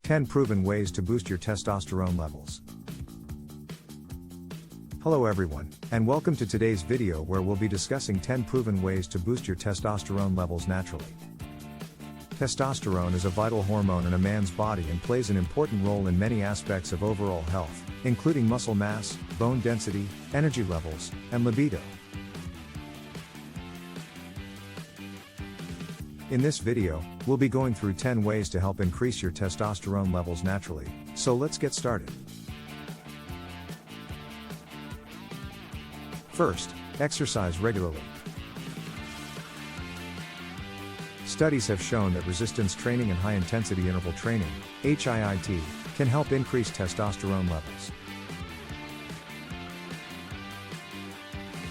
10 Proven Ways to Boost Your Testosterone Levels. Hello everyone, and welcome to today's video where we'll be discussing 10 proven ways to boost your testosterone levels naturally. Testosterone is a vital hormone in a man's body and plays an important role in many aspects of overall health, including muscle mass, bone density, energy levels, and libido. In this video, we'll be going through 10 ways to help increase your testosterone levels naturally, so let's get started. First, exercise regularly. Studies have shown that resistance training and high-intensity interval training, HIIT, can help increase testosterone levels.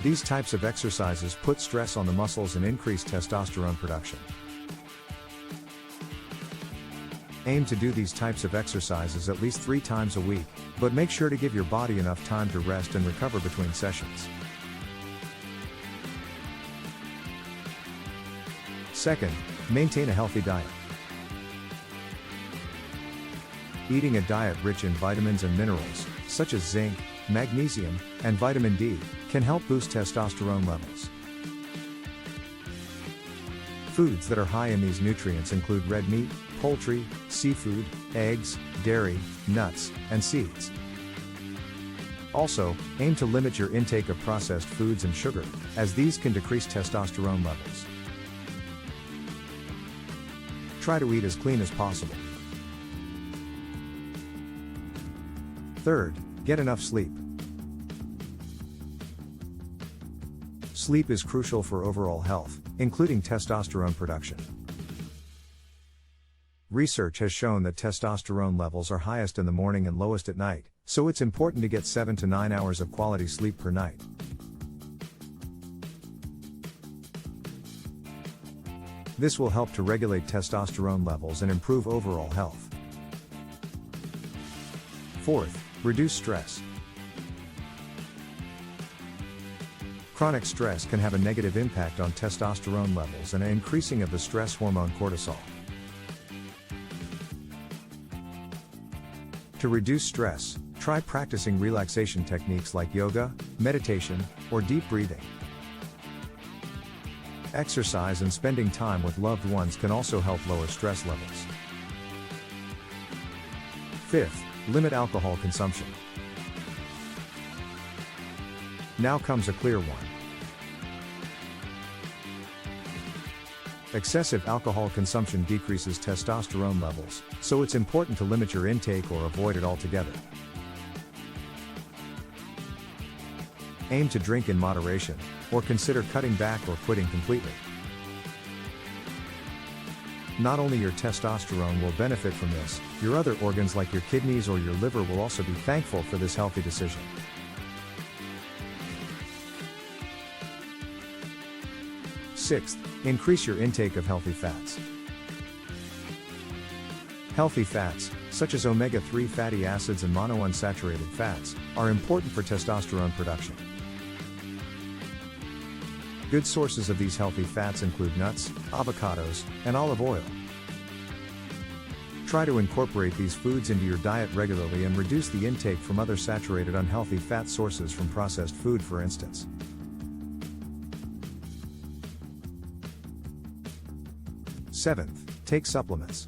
These types of exercises put stress on the muscles and increase testosterone production. Aim to do these types of exercises at least 3 times a week, but make sure to give your body enough time to rest and recover between sessions. Second, maintain a healthy diet. Eating a diet rich in vitamins and minerals, such as zinc, magnesium, and vitamin D, can help boost testosterone levels. Foods that are high in these nutrients include red meat, poultry, seafood, eggs, dairy, nuts, and seeds. Also, aim to limit your intake of processed foods and sugar, as these can decrease testosterone levels. Try to eat as clean as possible. Third, get enough sleep. Sleep is crucial for overall health, including testosterone production. Research has shown that testosterone levels are highest in the morning and lowest at night, so it's important to get 7 to 9 hours of quality sleep per night. This will help to regulate testosterone levels and improve overall health. Fourth, reduce stress. Chronic stress can have a negative impact on testosterone levels and an increasing of the stress hormone cortisol. To reduce stress, try practicing relaxation techniques like yoga, meditation, or deep breathing. Exercise and spending time with loved ones can also help lower stress levels. Fifth, limit alcohol consumption. Now comes a clear one. Excessive alcohol consumption decreases testosterone levels, so it's important to limit your intake or avoid it altogether. Aim to drink in moderation, or consider cutting back or quitting completely. Not only your testosterone will benefit from this, your other organs like your kidneys or your liver will also be thankful for this healthy decision. Sixth, increase your intake of healthy fats. Healthy fats, such as omega-3 fatty acids and monounsaturated fats, are important for testosterone production. Good sources of these healthy fats include nuts, avocados, and olive oil. Try to incorporate these foods into your diet regularly and reduce the intake from other saturated unhealthy fat sources from processed food, for instance. Seventh, take supplements.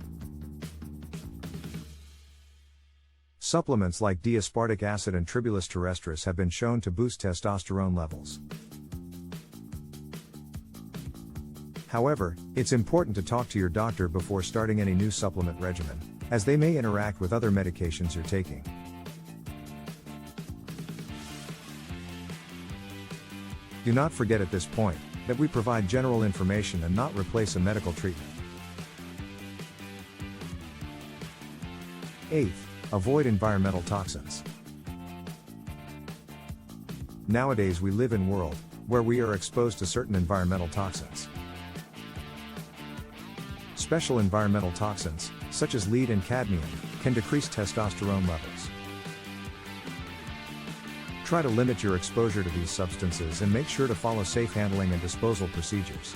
Supplements like D-aspartic acid and Tribulus terrestris have been shown to boost testosterone levels. However, it's important to talk to your doctor before starting any new supplement regimen, as they may interact with other medications you're taking. Do not forget at this point that we provide general information and not replace a medical treatment. Eighth, avoid environmental toxins. Nowadays we live in a world where we are exposed to certain environmental toxins. Special environmental toxins, such as lead and cadmium, can decrease testosterone levels. Try to limit your exposure to these substances and make sure to follow safe handling and disposal procedures.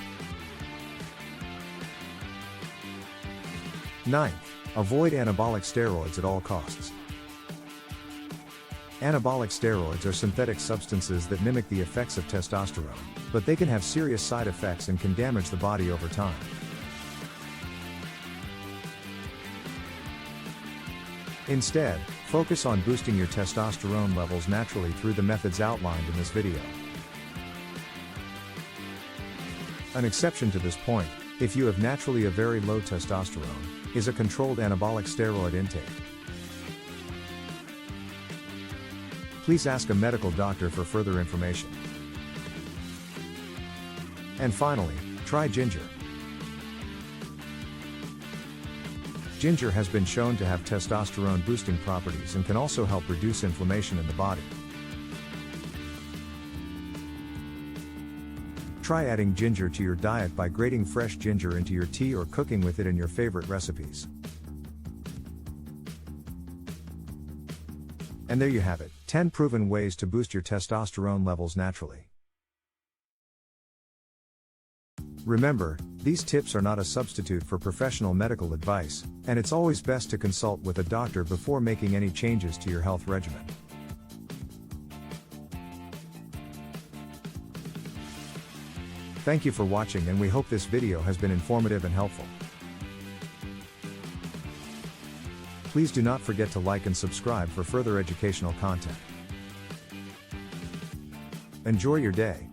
9th, Avoid anabolic steroids at all costs. Anabolic steroids are synthetic substances that mimic the effects of testosterone, but they can have serious side effects and can damage the body over time. Instead, focus on boosting your testosterone levels naturally through the methods outlined in this video. An exception to this point, if you have naturally a very low testosterone, is a controlled anabolic steroid intake. Please ask a medical doctor for further information. And finally, try ginger. Ginger has been shown to have testosterone boosting properties and can also help reduce inflammation in the body. Try adding ginger to your diet by grating fresh ginger into your tea or cooking with it in your favorite recipes. And there you have it, 10 proven ways to boost your testosterone levels naturally. Remember, these tips are not a substitute for professional medical advice, and it's always best to consult with a doctor before making any changes to your health regimen. Thank you for watching, and we hope this video has been informative and helpful. Please do not forget to like and subscribe for further educational content. Enjoy your day.